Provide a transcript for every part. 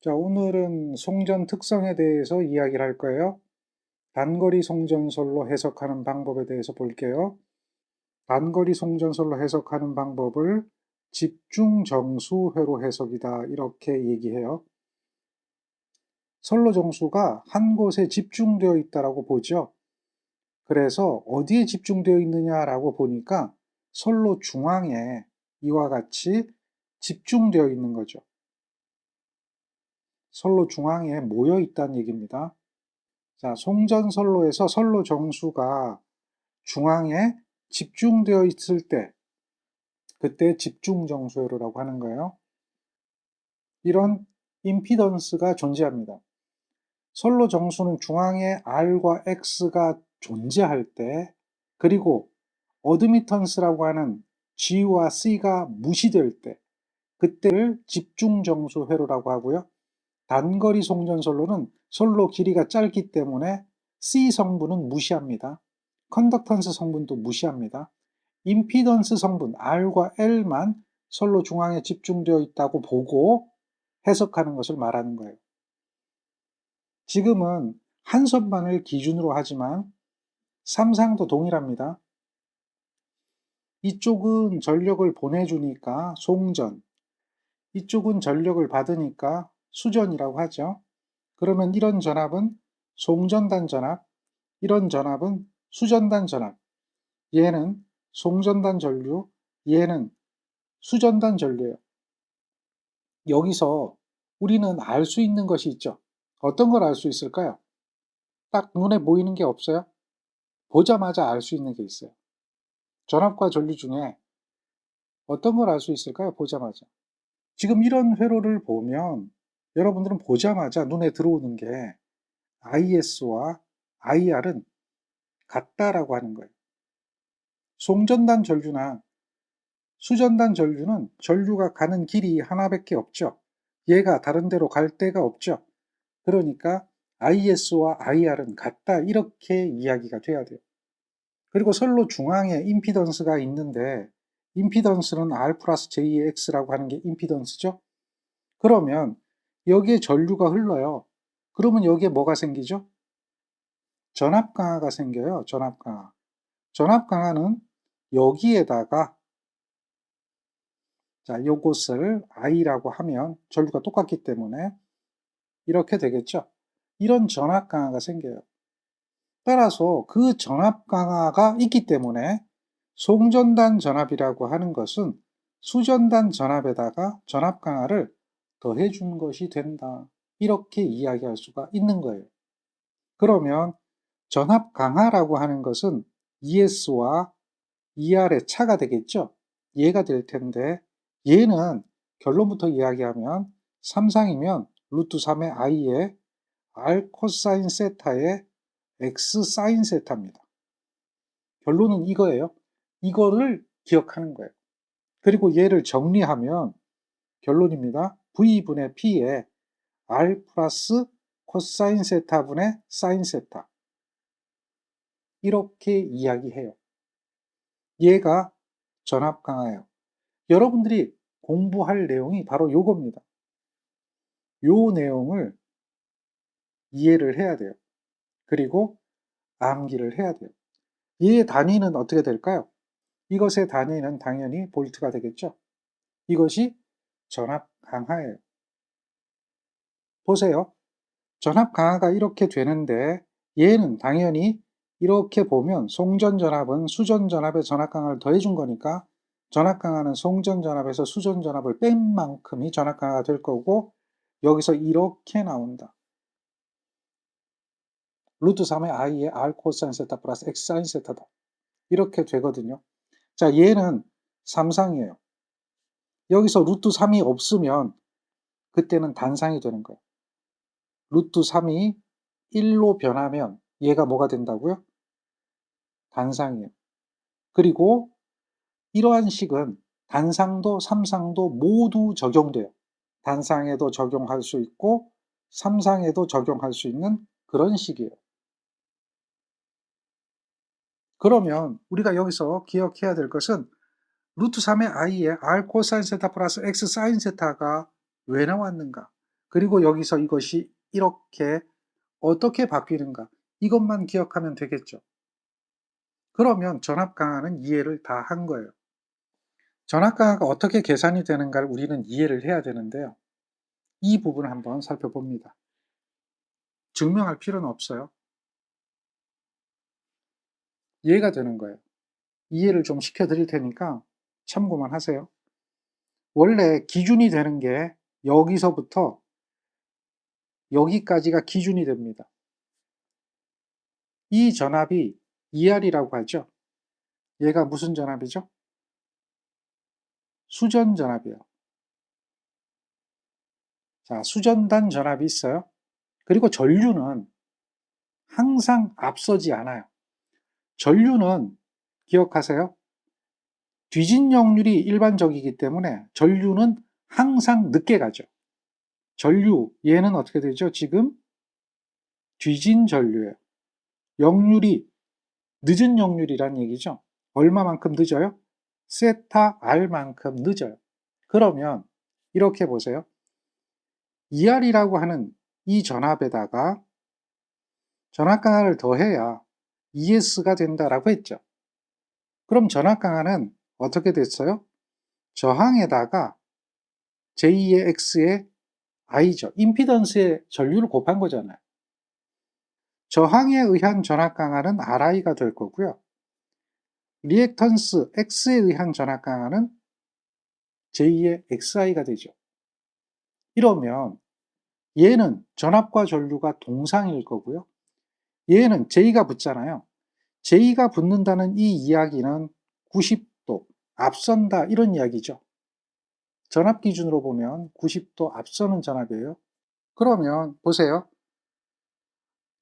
자, 오늘은 송전 특성에 대해서 이야기를 할 거예요. 단거리 송전설로 해석하는 방법에 대해서 볼게요. 단거리 송전설로 해석하는 방법을 집중정수회로 해석이다, 이렇게 얘기해요. 선로 정수가 한 곳에 집중되어 있다라고 보죠. 그래서 어디에 집중되어 있느냐라고 보니까 선로 중앙에 이와 같이 집중되어 있는 거죠. 선로 중앙에 모여 있다는 얘기입니다. 자, 송전선로에서 선로 정수가 중앙에 집중되어 있을 때, 그때 집중정수회로라고 하는 거예요. 이런 임피던스가 존재합니다. 선로 정수는 중앙에 R과 X가 존재할 때, 그리고 어드미턴스라고 하는 G와 C가 무시될 때, 그때를 집중정수회로라고 하고요. 단거리 송전선로는 선로 길이가 짧기 때문에 C 성분은 무시합니다. 컨덕턴스 성분도 무시합니다. 임피던스 성분 R과 L만 선로 중앙에 집중되어 있다고 보고 해석하는 것을 말하는 거예요. 지금은 한 선반을 기준으로 하지만 삼상도 동일합니다. 이쪽은 전력을 보내주니까 송전, 이쪽은 전력을 받으니까 수전이라고 하죠. 그러면 이런 전압은 송전단 전압, 이런 전압은 수전단 전압, 얘는 송전단 전류, 얘는 수전단 전류예요. 여기서 우리는 알 수 있는 것이 있죠. 어떤 걸 알 수 있을까요? 딱 눈에 보이는 게 없어요? 보자마자 알 수 있는 게 있어요. 전압과 전류 중에 어떤 걸 알 수 있을까요? 보자마자. 지금 이런 회로를 보면 여러분들은 보자마자 눈에 들어오는 게 IS와 IR은 같다라고 하는 거예요. 송전단 전류나 수전단 전류는 전류가 가는 길이 하나밖에 없죠. 얘가 다른 데로 갈 데가 없죠. 그러니까 IS와 IR은 같다, 이렇게 이야기가 돼야 돼요. 그리고 선로 중앙에 임피던스가 있는데 임피던스는 R 플러스 JX라고 하는 게 임피던스죠. 그러면 여기에 전류가 흘러요. 그러면 여기에 뭐가 생기죠? 전압 강화가 생겨요. 전압 강화. 전압 강화는 여기에다가, 자, 요것을 I라고 하면 전류가 똑같기 때문에 이렇게 되겠죠. 이런 전압 강화가 생겨요. 따라서 그 전압 강화가 있기 때문에 송전단 전압이라고 하는 것은 수전단 전압에다가 전압 강화를 더해 준 것이 된다, 이렇게 이야기할 수가 있는 거예요. 그러면 전압 강화라고 하는 것은 ES와 ER의 차가 되겠죠. 얘가 될 텐데, 얘는 결론부터 이야기하면 삼상이면 루트 3의 i에 r 코사인 세타의 x 사인 세타입니다. 결론은 이거예요. 이거를 기억하는 거예요. 그리고 얘를 정리하면 결론입니다. v분의 p에 r 플러스 코사인 세타분의 사인 세타, 이렇게 이야기해요. 얘가 전압 강화예요. 여러분들이 공부할 내용이 바로 요겁니다. 요 내용을 이해를 해야 돼요. 그리고 암기를 해야 돼요. 얘의 단위는 어떻게 될까요? 이것의 단위는 당연히 볼트가 되겠죠. 이것이 전압 강화예요. 보세요. 전압 강화가 이렇게 되는데 얘는 당연히 이렇게 보면 송전 전압은 수전 전압에 전압 강화를 더해준 거니까 전압 강화는 송전 전압에서 수전 전압을 뺀 만큼이 전압 강화가 될 거고, 여기서 이렇게 나온다. 루트 3의 i의 r 코사인 세타 플러스 x 사인 세타다, 이렇게 되거든요. 자, 얘는 삼상이에요. 여기서 루트 3이 없으면 그때는 단상이 되는 거예요. 루트 3이 1로 변하면 얘가 뭐가 된다고요? 단상이에요. 그리고 이러한 식은 단상도 삼상도 모두 적용돼요. 단상에도 적용할 수 있고 삼상에도 적용할 수 있는 그런 식이에요. 그러면 우리가 여기서 기억해야 될 것은 루트 3의 i에 r 코사인 세타 플러스 x 사인 세타가 왜 나왔는가? 그리고 여기서 이것이 이렇게 어떻게 바뀌는가 이것만 기억하면 되겠죠. 그러면 전압강화는 이해를 다 한 거예요. 전압강화가 어떻게 계산이 되는가를 우리는 이해를 해야 되는데요. 이 부분을 한번 살펴봅니다. 증명할 필요는 없어요. 이해가 되는 거예요. 이해를 좀 시켜드릴 테니까 참고만 하세요. 원래 기준이 되는 게 여기서부터 여기까지가 기준이 됩니다. 이 전압이 ER이라고 하죠. 얘가 무슨 전압이죠? 수전 전압이에요. 자, 수전단 전압이 있어요. 그리고 전류는 항상 앞서지 않아요. 전류는 기억하세요. 뒤진 역률이 일반적이기 때문에 전류는 항상 늦게 가죠. 전류, 얘는 어떻게 되죠? 지금 뒤진 전류예요. 역률이 늦은 역률이란 얘기죠. 얼마만큼 늦어요? 세타 R만큼 늦어요. 그러면 이렇게 보세요. ER이라고 하는 이 전압에다가 전압강화를 더해야 ES가 된다라고 했죠. 그럼 전압강화는 어떻게 됐어요? 저항에다가 J의 X의 I죠. 임피던스의 전류를 곱한 거잖아요. 저항에 의한 전압강화는 RI가 될 거고요. 리액턴스 X에 의한 전압강화는 J의 XI가 되죠. 이러면 얘는 전압과 전류가 동상일 거고요. 얘는 J가 붙잖아요. J가 붙는다는 이 이야기는 90도 앞선다 이런 이야기죠. 전압 기준으로 보면 90도 앞서는 전압이에요. 그러면 보세요.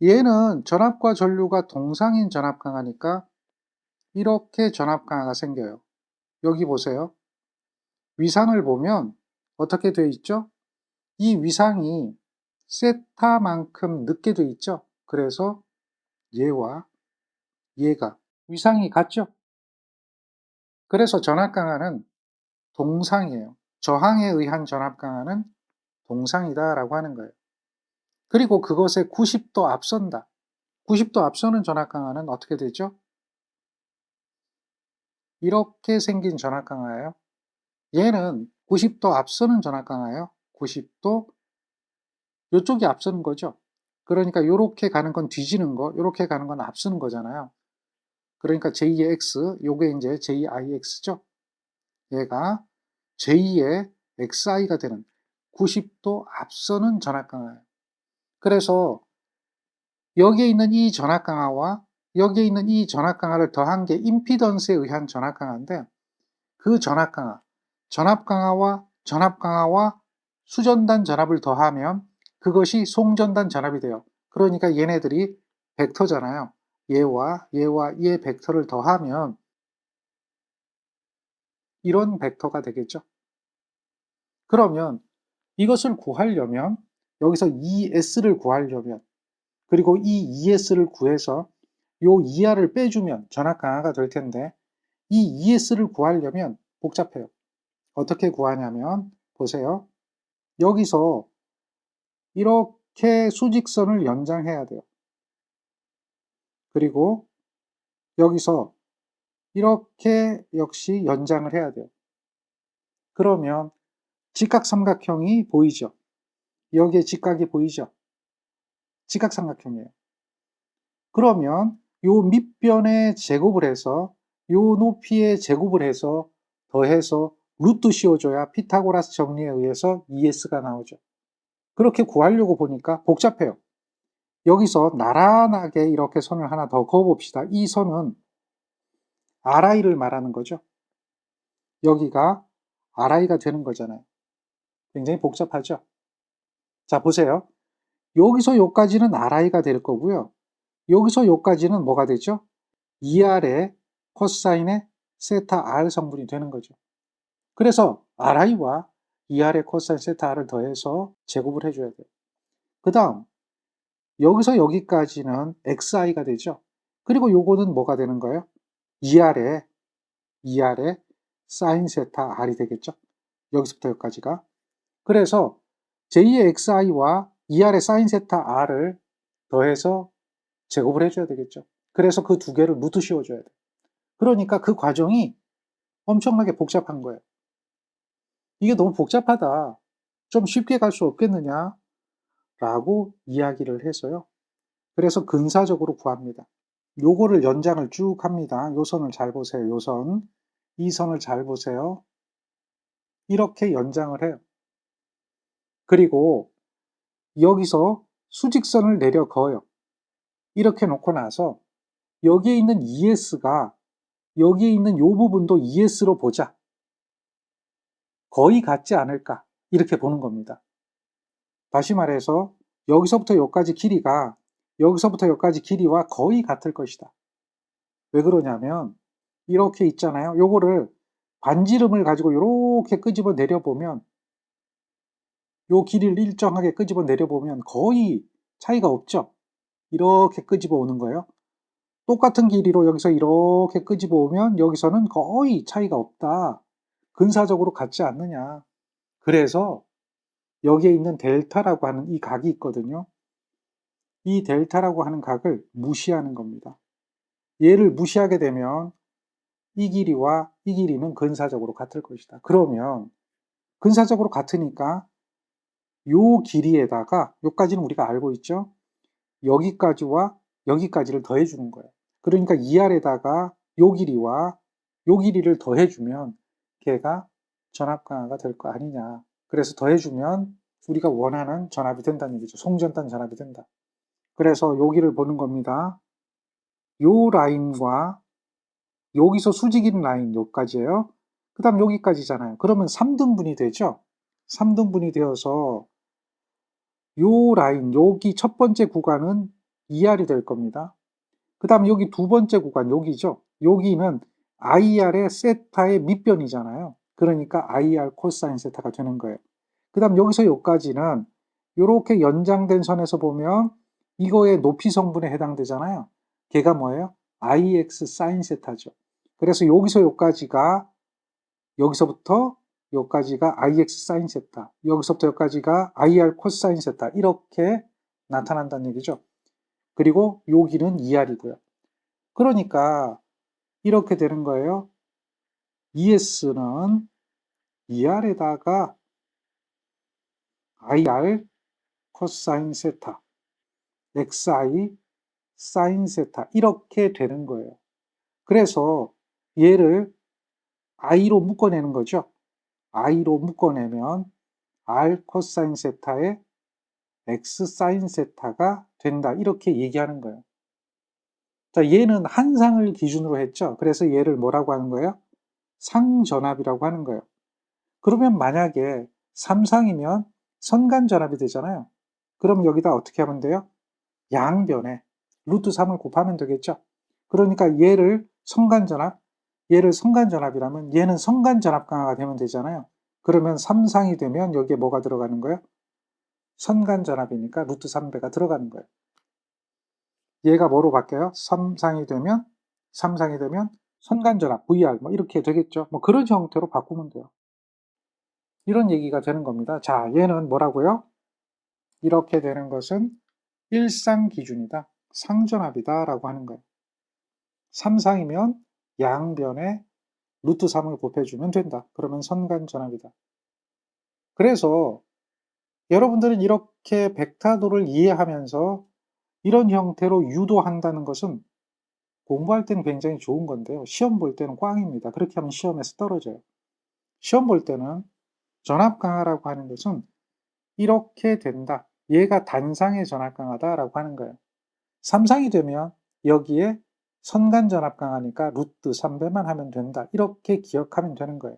얘는 전압과 전류가 동상인 전압 강화니까 이렇게 전압 강화가 생겨요. 여기 보세요. 위상을 보면 어떻게 되어 있죠? 이 위상이 세타만큼 늦게 되어 있죠. 그래서 얘와 얘가 위상이 같죠. 그래서 전압 강화는 동상이에요. 저항에 의한 전압 강화는 동상이다 라고 하는 거예요. 그리고 그것에 90도 앞선다. 90도 앞서는 전압 강화는 어떻게 되죠? 이렇게 생긴 전압 강화예요. 얘는 90도 앞서는 전압 강화예요. 90도 이쪽이 앞서는 거죠. 그러니까 이렇게 가는 건 뒤지는 거, 이렇게 가는 건 앞서는 거잖아요. 그러니까 J의 X, 요게 이제 JIX죠. 얘가 J의 XI가 되는 90도 앞서는 전압 강화예요. 그래서 여기에 있는 이 전압 강화와 여기에 있는 이 전압 강화를 더한 게 임피던스에 의한 전압 강화인데 그 전압 강화와 수전단 전압을 더하면 그것이 송전단 전압이 돼요. 그러니까 얘네들이 벡터잖아요. 얘와 얘 벡터를 더하면 이런 벡터가 되겠죠. 그러면 이것을 구하려면 여기서 ES를 구하려면 그리고 이 ES를 구해서 요 ER을 빼주면 전압 강화가 될 텐데 이 ES를 구하려면 복잡해요. 어떻게 구하냐면 보세요. 여기서 이렇게 수직선을 연장해야 돼요. 그리고 여기서 이렇게 역시 연장을 해야 돼요. 그러면 직각삼각형이 보이죠? 여기에 직각이 보이죠? 직각삼각형이에요. 그러면 요 밑변에 제곱을 해서 요 높이에 제곱을 해서 더해서 루트 씌워줘야 피타고라스 정리에 의해서 ES가 나오죠. 그렇게 구하려고 보니까 복잡해요. 여기서 나란하게 이렇게 선을 하나 더 그어봅시다. 이 선은 RI를 말하는 거죠. 여기가 RI가 되는 거잖아요. 굉장히 복잡하죠. 자, 보세요. 여기서 여기까지는 RI가 될 거고요. 여기서 여기까지는 뭐가 되죠? ER의 코사인의 세타 R 성분이 되는 거죠. 그래서 RI와 ER의 코사인 세타 R을 더해서 제곱을 해줘야 돼요. 그 다음 여기서 여기까지는 XI가 되죠. 그리고 요거는 뭐가 되는 거예요? ER의 사인 세타 R이 되겠죠. 여기서부터 여기까지가. 그래서 j2의 xi와 2r의 sin 세타 r을 더해서 제곱을 해줘야 되겠죠. 그래서 그 두 개를 루트 씌워줘야 돼. 그러니까 그 과정이 엄청나게 복잡한 거예요. 이게 너무 복잡하다. 좀 쉽게 갈 수 없겠느냐? 라고 이야기를 해서요. 그래서 근사적으로 구합니다. 요거를 연장을 쭉 합니다. 요 선을 잘 보세요. 요 선. 이 선을 잘 보세요. 이렇게 연장을 해요. 그리고 여기서 수직선을 내려 그어요. 이렇게 놓고 나서 여기에 있는 ES가 여기에 있는 요 부분도 ES로 보자. 거의 같지 않을까? 이렇게 보는 겁니다. 다시 말해서 여기서부터 여기까지 길이가 여기서부터 여기까지 길이와 거의 같을 것이다. 왜 그러냐면 이렇게 있잖아요. 요거를 반지름을 가지고 이렇게 끄집어 내려보면 요 길이를 일정하게 끄집어 내려보면 거의 차이가 없죠. 이렇게 끄집어 오는 거예요. 똑같은 길이로 여기서 이렇게 끄집어 오면 여기서는 거의 차이가 없다. 근사적으로 같지 않느냐. 그래서 여기에 있는 델타라고 하는 이 각이 있거든요. 이 델타라고 하는 각을 무시하는 겁니다. 얘를 무시하게 되면 이 길이와 이 길이는 근사적으로 같을 것이다. 그러면 근사적으로 같으니까 요 길이에다가 요까지는 우리가 알고 있죠. 여기까지와 여기까지를 더해주는 거예요. 그러니까 2R에다가 요 길이와 요 길이를 더해주면 걔가 전압강화가 될 거 아니냐. 그래서 더해주면 우리가 원하는 전압이 된다는 얘기죠. 송전단 전압이 된다. 그래서 여기를 보는 겁니다. 요 라인과 여기서 수직인 라인 여기까지예요. 그 다음 여기까지잖아요. 그러면 3등분이 되죠. 3등분이 되어서 요 라인, 여기 첫 번째 구간은 2R이 될 겁니다. 그 다음 여기 두 번째 구간, 여기죠. 여기는 IR의 세타의 밑변이잖아요. 그러니까 IR 코사인 세타가 되는 거예요. 그 다음 여기서 여기까지는 이렇게 연장된 선에서 보면 이거의 높이 성분에 해당되잖아요. 걔가 뭐예요? IX 사인 세타죠. 그래서 여기서 여기까지가 여기서부터 여기까지가 IX 사인 세타, 여기서부터 여기까지가 IR 코사인 세타 이렇게 나타난다는 얘기죠. 그리고 여기는 2R이고요. 그러니까 이렇게 되는 거예요. ES는 2R에다가 IR 코사인 세타, XI 사인 세타 이렇게 되는 거예요. 그래서 얘를 I로 묶어내는 거죠. I로 묶어내면 R 코사인 세타에 X 사인 세타가 된다. 이렇게 얘기하는 거예요. 자, 얘는 한상을 기준으로 했죠. 그래서 얘를 뭐라고 하는 거예요? 상전압이라고 하는 거예요. 그러면 만약에 3상이면 선간전압이 되잖아요. 그럼 여기다 어떻게 하면 돼요? 양변에 루트 3을 곱하면 되겠죠. 그러니까 얘를 선간전압, 얘를 선간전압이라면 얘는 선간전압 강화가 되면 되잖아요. 그러면 3상이 되면 여기에 뭐가 들어가는 거예요? 선간전압이니까 루트 3배가 들어가는 거예요. 얘가 뭐로 바뀌어요? 3상이 되면 선간전압, VR 뭐 이렇게 되겠죠. 뭐 그런 형태로 바꾸면 돼요. 이런 얘기가 되는 겁니다. 자, 얘는 뭐라고요? 이렇게 되는 것은 일상 기준이다. 상전압이다 라고 하는 거예요. 3상이면 양변에 루트 3을 곱해주면 된다. 그러면 선간전압이다. 그래서 여러분들은 이렇게 벡타도를 이해하면서 이런 형태로 유도한다는 것은 공부할 때는 굉장히 좋은 건데요. 시험 볼 때는 꽝입니다. 그렇게 하면 시험에서 떨어져요. 시험 볼 때는 전압 강화라고 하는 것은 이렇게 된다. 얘가 단상의 전압 강화다라고 하는 거예요. 3상이 되면 여기에 선간 전압 강화니까 루트 3배만 하면 된다. 이렇게 기억하면 되는 거예요.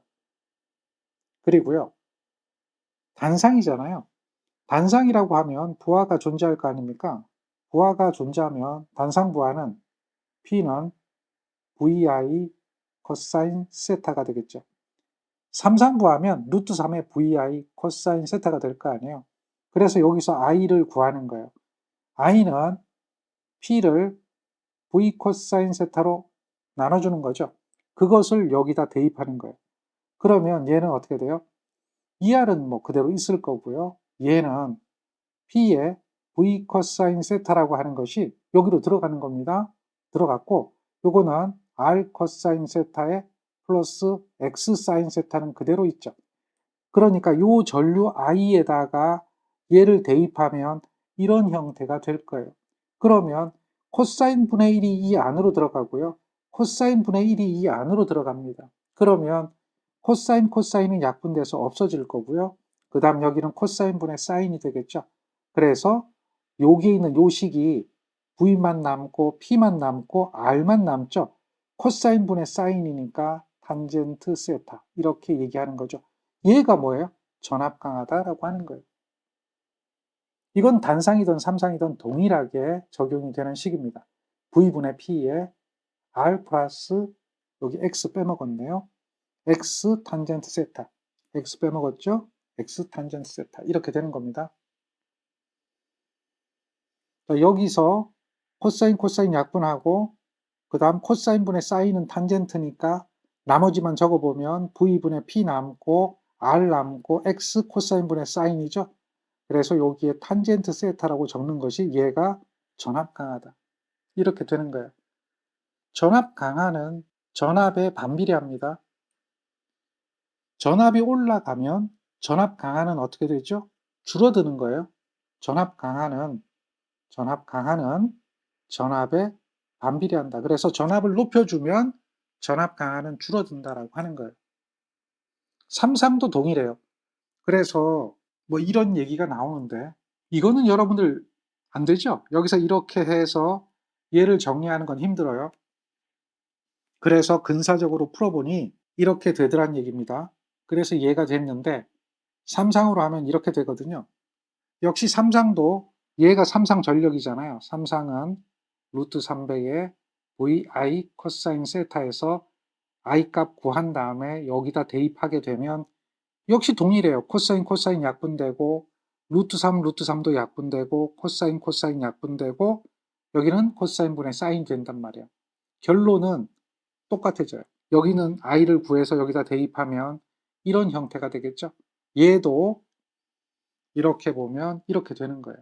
그리고요. 단상이잖아요. 단상이라고 하면 부하가 존재할 거 아닙니까? 부하가 존재하면 단상 부하는 P는 VI 코사인 세타가 되겠죠. 3상 부하면 루트 3의 VI 코사인 세타가 될 거 아니에요. 그래서 여기서 I를 구하는 거예요. I는 P를 V 코사인 세타로 나눠주는 거죠. 그것을 여기다 대입하는 거예요. 그러면 얘는 어떻게 돼요? ER은 뭐 그대로 있을 거고요. 얘는 P의 V 코사인 세타라고 하는 것이 여기로 들어가는 겁니다. 들어갔고 요거는 R 코사인 세타에 플러스 X 사인 세타는 그대로 있죠. 그러니까 요 전류 I에다가 얘를 대입하면 이런 형태가 될 거예요. 그러면 코사인 분의 1이 이 안으로 들어가고요. 코사인 분의 1이 이 안으로 들어갑니다. 그러면 코사인은 약분돼서 없어질 거고요. 그 다음 여기는 코사인 분의 사인이 되겠죠. 그래서 여기 있는 요 식이 V만 남고 P만 남고 R만 남죠. 코사인 분의 사인이니까 탄젠트 세타 이렇게 얘기하는 거죠. 얘가 뭐예요? 전압 강하다라고 하는 거예요. 이건 단상이든 삼상이든 동일하게 적용이 되는 식입니다. V분의 P에 R 플러스 여기 X 빼먹었네요. X 탄젠트 세타. X 빼먹었죠? X 탄젠트 세타. 이렇게 되는 겁니다. 여기서 코사인 약분하고 그 다음 코사인분의 사인은 탄젠트니까 나머지만 적어보면 V분의 P 남고 R 남고 X 코사인분의 사인이죠. 그래서 여기에 탄젠트 세타라고 적는 것이 얘가 전압 강하다. 이렇게 되는 거예요. 전압 강하는 전압에 반비례합니다. 전압이 올라가면 전압 강하는 어떻게 되죠? 줄어드는 거예요. 전압 강하는 전압에 반비례한다. 그래서 전압을 높여주면 전압 강하는 줄어든다라고 하는 거예요. 삼상도 동일해요. 그래서 뭐 이런 얘기가 나오는데 이거는 여러분들 안 되죠? 여기서 이렇게 해서 얘를 정리하는 건 힘들어요. 그래서 근사적으로 풀어보니 이렇게 되더란 얘기입니다. 그래서 얘가 됐는데 삼상으로 하면 이렇게 되거든요. 역시 삼상도 얘가 삼상 전력이잖아요. 삼상은 루트 300에 vi 코사인 세타에서 i 값 구한 다음에 여기다 대입하게 되면 역시 동일해요. 코사인 약분되고 루트 3도 약분되고 코사인 약분되고 여기는 코사인분의 사인 된단 말이에요. 결론은 똑같아져요. 여기는 i를 구해서 여기다 대입하면 이런 형태가 되겠죠. 얘도 이렇게 보면 이렇게 되는 거예요.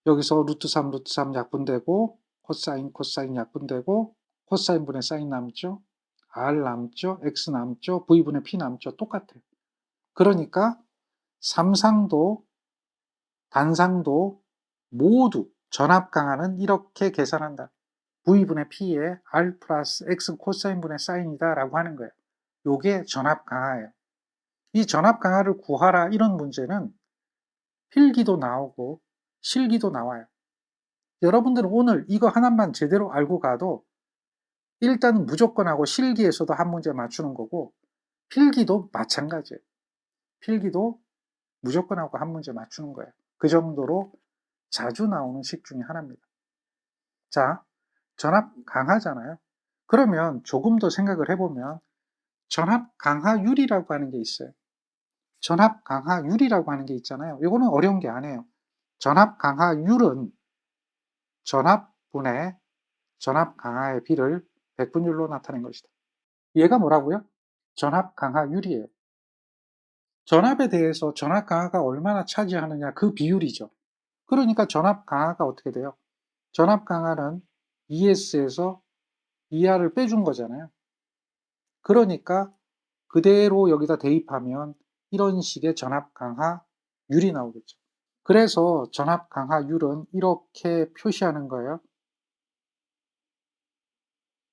여기서 루트 3 약분되고 코사인 약분되고 코사인분의 사인 남죠. R 남죠. X 남죠. V분의 P 남죠. 똑같아요. 그러니까 삼상도 단상도 모두 전압 강하는 이렇게 계산한다. V분의 P에 R 플러스 X 코사인분의 사인이다 라고 하는 거예요. 요게 전압 강하예요. 이 전압 강하를 구하라 이런 문제는 필기도 나오고 실기도 나와요. 여러분들은 오늘 이거 하나만 제대로 알고 가도 일단은 무조건 하고 실기에서도 한 문제 맞추는 거고 필기도 마찬가지예요. 필기도 무조건 하고 한 문제 맞추는 거예요. 그 정도로 자주 나오는 식 중에 하나입니다. 자, 전압 강하잖아요. 그러면 조금 더 생각을 해보면 전압 강하율이라고 하는 게 있어요. 전압 강하율이라고 하는 게 있잖아요. 이거는 어려운 게 아니에요. 전압 강하율은 전압분의 전압 강하의 비를 백분율로 나타낸 것이다. 얘가 뭐라고요? 전압 강하율이에요. 전압에 대해서 전압 강하가 얼마나 차지하느냐 그 비율이죠. 그러니까 전압 강하가 어떻게 돼요? 전압 강하는 ES에서 ER을 빼준 거잖아요. 그러니까 그대로 여기다 대입하면 이런 식의 전압 강하율이 나오겠죠. 그래서 전압 강하율은 이렇게 표시하는 거예요.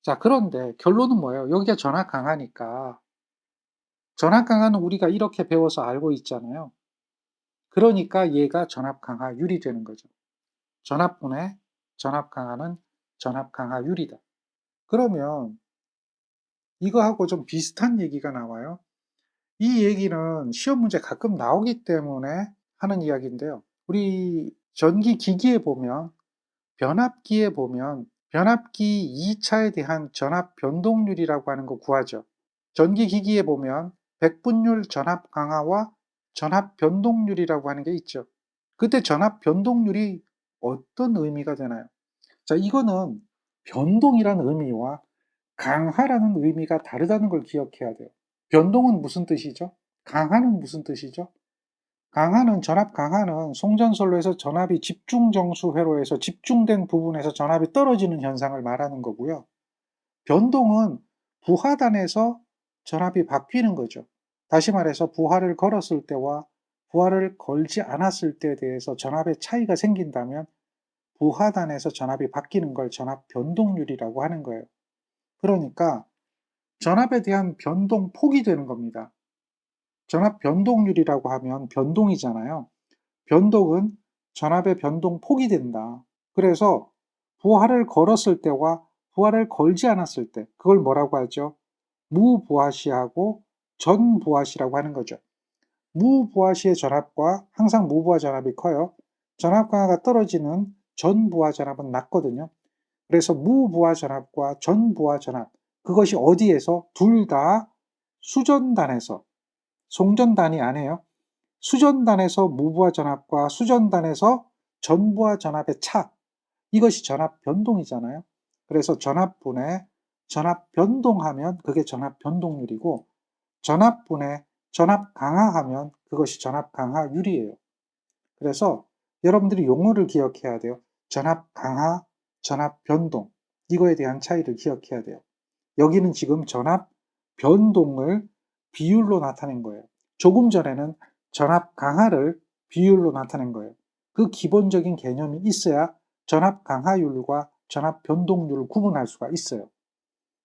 자, 그런데 결론은 뭐예요? 여기가 전압 강하니까 전압 강하는 우리가 이렇게 배워서 알고 있잖아요. 그러니까 얘가 전압 강하율이 되는 거죠. 전압분의 전압 강하는 전압 강하율이다. 그러면 이거하고 좀 비슷한 얘기가 나와요. 이 얘기는 시험 문제 가끔 나오기 때문에 하는 이야기인데요. 우리 전기 기기에 보면 변압기에 보면 변압기 2차에 대한 전압 변동률이라고 하는 거 구하죠. 전기 기기에 보면 백분율 전압 강하와 전압 변동률이라고 하는 게 있죠. 그때 전압 변동률이 어떤 의미가 되나요? 자, 이거는 변동이라는 의미와 강하라는 의미가 다르다는 걸 기억해야 돼요. 변동은 무슨 뜻이죠? 강하는 무슨 뜻이죠? 전압 강하는 송전선로에서 전압이 집중정수 회로에서 집중된 부분에서 전압이 떨어지는 현상을 말하는 거고요. 변동은 부하단에서 전압이 바뀌는 거죠. 다시 말해서 부하를 걸었을 때와 부하를 걸지 않았을 때에 대해서 전압의 차이가 생긴다면 부하단에서 전압이 바뀌는 걸 전압 변동률이라고 하는 거예요. 그러니까 전압에 대한 변동폭이 되는 겁니다. 전압 변동률이라고 하면 변동이잖아요. 변동은 전압의 변동폭이 된다. 그래서 부하를 걸었을 때와 부하를 걸지 않았을 때, 그걸 뭐라고 하죠? 무부하시하고 전부하시라고 하는 거죠. 무부하시의 전압과 항상 무부하 전압이 커요. 전압 강하가 떨어지는 전부하 전압은 낮거든요. 그래서 무부하 전압과 전부하 전압, 그것이 어디에서? 둘 다 수전단에서, 송전단이 아니에요. 수전단에서 무부하 전압과 수전단에서 전부하 전압의 차, 이것이 전압 변동이잖아요. 그래서 전압분에 전압 변동하면 그게 전압 변동률이고, 전압분에 전압 강하하면 그것이 전압 강하율이에요. 그래서 여러분들이 용어를 기억해야 돼요. 전압 강하, 전압 변동, 이거에 대한 차이를 기억해야 돼요. 여기는 지금 전압 변동을 비율로 나타낸 거예요. 조금 전에는 전압 강하를 비율로 나타낸 거예요. 그 기본적인 개념이 있어야 전압 강하율과 전압 변동률을 구분할 수가 있어요.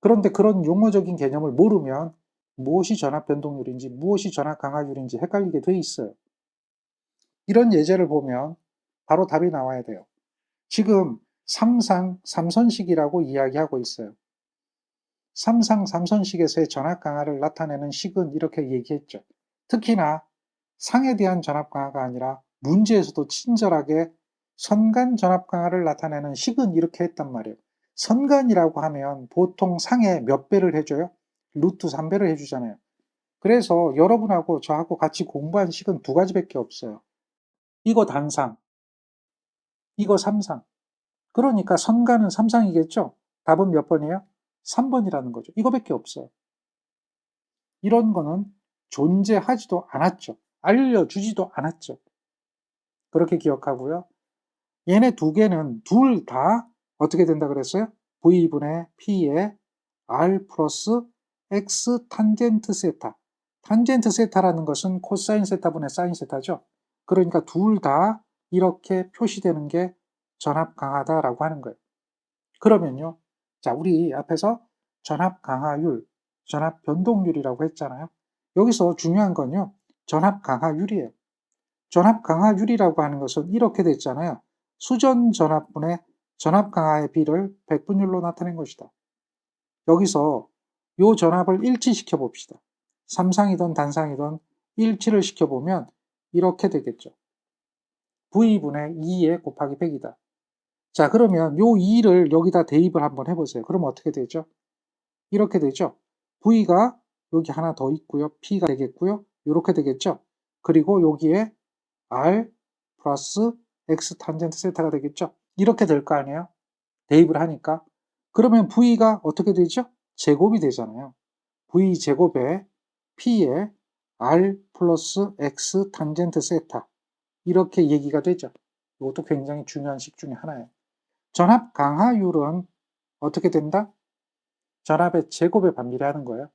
그런데 그런 용어적인 개념을 모르면 무엇이 전압 변동률인지 무엇이 전압 강하율인지 헷갈리게 돼 있어요. 이런 예제를 보면 바로 답이 나와야 돼요. 지금 삼선식이라고 이야기하고 있어요. 삼선식에서의 전압 강하를 나타내는 식은 이렇게 얘기했죠. 특히나 상에 대한 전압 강하가 아니라 문제에서도 친절하게 선간 전압 강하를 나타내는 식은 이렇게 했단 말이에요. 선간이라고 하면 보통 상에 몇 배를 해줘요? 루트 3배를 해주잖아요. 그래서 여러분하고 저하고 같이 공부한 식은 두 가지밖에 없어요. 이거 단상, 이거 삼상. 그러니까 선간은 삼상이겠죠? 답은 몇 번이에요? 3번이라는 거죠. 이거밖에 없어요. 이런 거는 존재하지도 않았죠. 알려주지도 않았죠. 그렇게 기억하고요. 얘네 두 개는 둘 다 어떻게 된다 그랬어요? V분의 P의 R 플러스 X 탄젠트 세타. 탄젠트 세타라는 것은 코사인 세타분의 사인 세타죠. 그러니까 둘 다 이렇게 표시되는 게 전압 강하다라고 하는 거예요. 그러면요. 자, 우리 앞에서 전압 강하율, 전압 변동률이라고 했잖아요. 여기서 중요한 건요. 전압 강하율이에요. 전압 강하율이라고 하는 것은 이렇게 됐잖아요. 수전 전압분의 전압 강하의 비를 백분율로 나타낸 것이다. 여기서 이 전압을 일치시켜 봅시다. 삼상이든 단상이든 일치를 시켜보면 이렇게 되겠죠. V분의 2에 곱하기 100이다. 자, 그러면 요 2를 여기다 대입을 한번 해보세요. 그럼 어떻게 되죠? 이렇게 되죠. V가 여기 하나 더 있고요. P가 되겠고요. 이렇게 되겠죠. 그리고 여기에 R 플러스 X 탄젠트 세타가 되겠죠. 이렇게 될 거 아니에요? 대입을 하니까. 그러면 V가 어떻게 되죠? 제곱이 되잖아요. V 제곱에 P에 R 플러스 X 탄젠트 세타. 이렇게 얘기가 되죠. 이것도 굉장히 중요한 식 중에 하나예요. 전압 강하율은 어떻게 된다? 전압의 제곱에 반비례하는 거예요.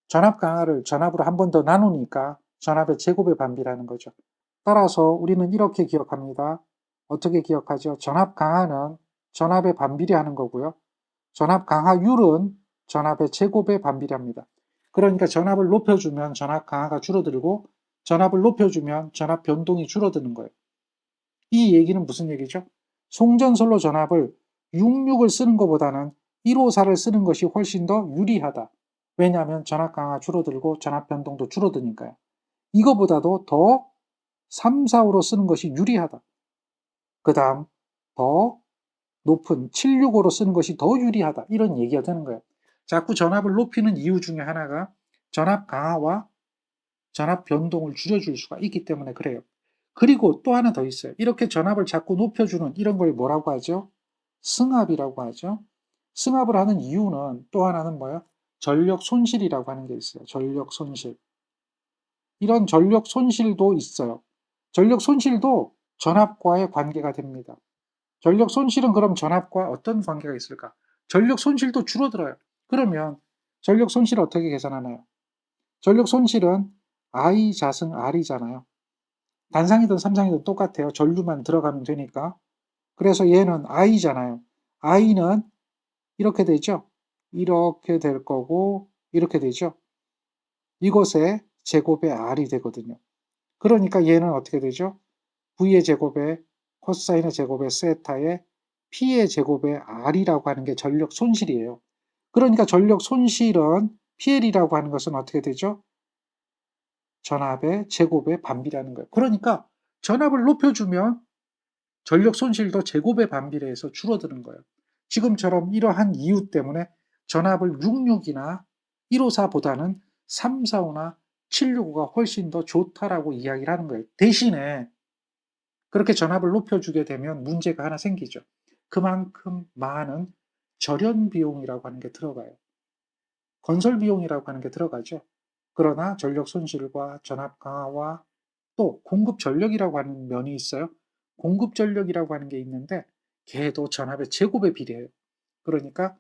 전압 강하를 전압으로 한 번 더 나누니까 전압의 제곱에 반비례하는 거죠. 따라서 우리는 이렇게 기억합니다. 어떻게 기억하죠? 전압 강하는 전압에 반비례하는 거고요. 전압 강하율은 전압의 제곱에 반비례합니다. 그러니까 전압을 높여주면 전압 강하가 줄어들고 전압을 높여주면 전압 변동이 줄어드는 거예요. 이 얘기는 무슨 얘기죠? 송전선로 전압을 66을 쓰는 것보다는 154를 쓰는 것이 훨씬 더 유리하다. 왜냐하면 전압 강화가 줄어들고 전압 변동도 줄어드니까요. 이거보다도 더 3, 4호로 쓰는 것이 유리하다. 그 다음 더 높은 765로 쓰는 것이 더 유리하다. 이런 얘기가 되는 거예요. 자꾸 전압을 높이는 이유 중에 하나가 전압 강화와 전압 변동을 줄여줄 수가 있기 때문에 그래요. 그리고 또 하나 더 있어요. 이렇게 전압을 자꾸 높여주는 이런 걸 뭐라고 하죠? 승합이라고 하죠. 승합을 하는 이유는 또 하나는 뭐예요? 전력 손실이라고 하는 게 있어요. 전력 손실. 이런 전력 손실도 있어요. 전력 손실도 전압과의 관계가 됩니다. 전력 손실은 그럼 전압과 어떤 관계가 있을까? 전력 손실도 줄어들어요. 그러면 전력 손실을 어떻게 계산하나요? 전력 손실은 I 자승 R이잖아요. 단상이든 삼상이든 똑같아요. 전류만 들어가면 되니까. 그래서 얘는 I잖아요. I는 이렇게 되죠. 이렇게 될 거고 이렇게 되죠. 이것의 제곱의 R이 되거든요. 그러니까 얘는 어떻게 되죠? V의 제곱에 코사인의 제곱에 세타에 P의 제곱에 R이라고 하는 게 전력 손실이에요. 그러니까 전력 손실은 PL이라고 하는 것은 어떻게 되죠? 전압의 제곱의 반비라는 거예요. 그러니까 전압을 높여주면 전력 손실도 제곱의 반비례해서 줄어드는 거예요. 지금처럼 이러한 이유 때문에 전압을 66이나 154보다는 345나 765가 훨씬 더 좋다라고 이야기를 하는 거예요. 대신에 그렇게 전압을 높여주게 되면 문제가 하나 생기죠. 그만큼 많은 절연 비용이라고 하는 게 들어가요. 건설 비용이라고 하는 게 들어가죠. 그러나 전력 손실과 전압 강화와 또 공급 전력이라고 하는 면이 있어요. 공급 전력이라고 하는 게 있는데 걔도 전압의 제곱에 비례해요. 그러니까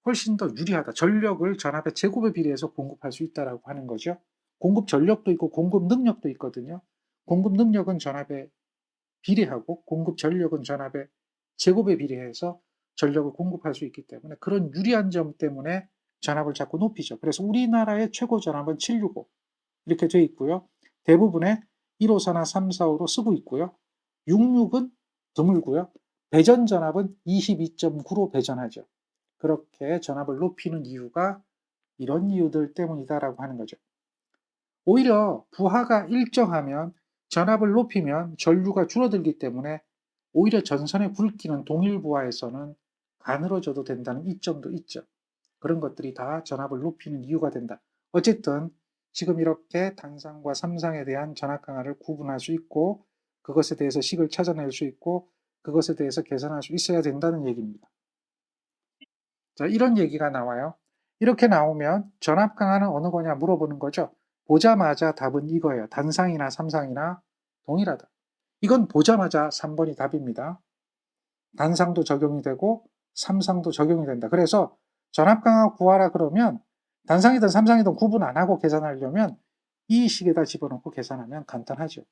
훨씬 더 유리하다. 전력을 전압의 제곱에 비례해서 공급할 수 있다라고 하는 거죠. 공급 전력도 있고 공급 능력도 있거든요. 공급 능력은 전압에 비례하고 공급 전력은 전압의 제곱에 비례해서 전력을 공급할 수 있기 때문에 그런 유리한 점 때문에 전압을 자꾸 높이죠. 그래서 우리나라의 최고 전압은 765 이렇게 되어 있고요. 대부분의 154나 345로 쓰고 있고요. 66은 드물고요. 배전 전압은 22.9로 배전하죠. 그렇게 전압을 높이는 이유가 이런 이유들 때문이다라고 하는 거죠. 오히려 부하가 일정하면 전압을 높이면 전류가 줄어들기 때문에 오히려 전선의 굵기는 동일 부하에서는 가늘어져도 된다는 이점도 있죠. 그런 것들이 다 전압을 높이는 이유가 된다. 어쨌든 지금 이렇게 단상과 삼상에 대한 전압 강화를 구분할 수 있고 그것에 대해서 식을 찾아낼 수 있고 그것에 대해서 계산할 수 있어야 된다는 얘기입니다. 자, 이런 얘기가 나와요. 이렇게 나오면 전압 강화는 어느 거냐 물어보는 거죠. 보자마자 답은 이거예요. 단상이나 삼상이나 동일하다. 이건 보자마자 3번이 답입니다. 단상도 적용이 되고 삼상도 적용이 된다. 그래서 전압 강화 구하라 그러면 단상이든 삼상이든 구분 안 하고 계산하려면 이 식에다 집어넣고 계산하면 간단하죠.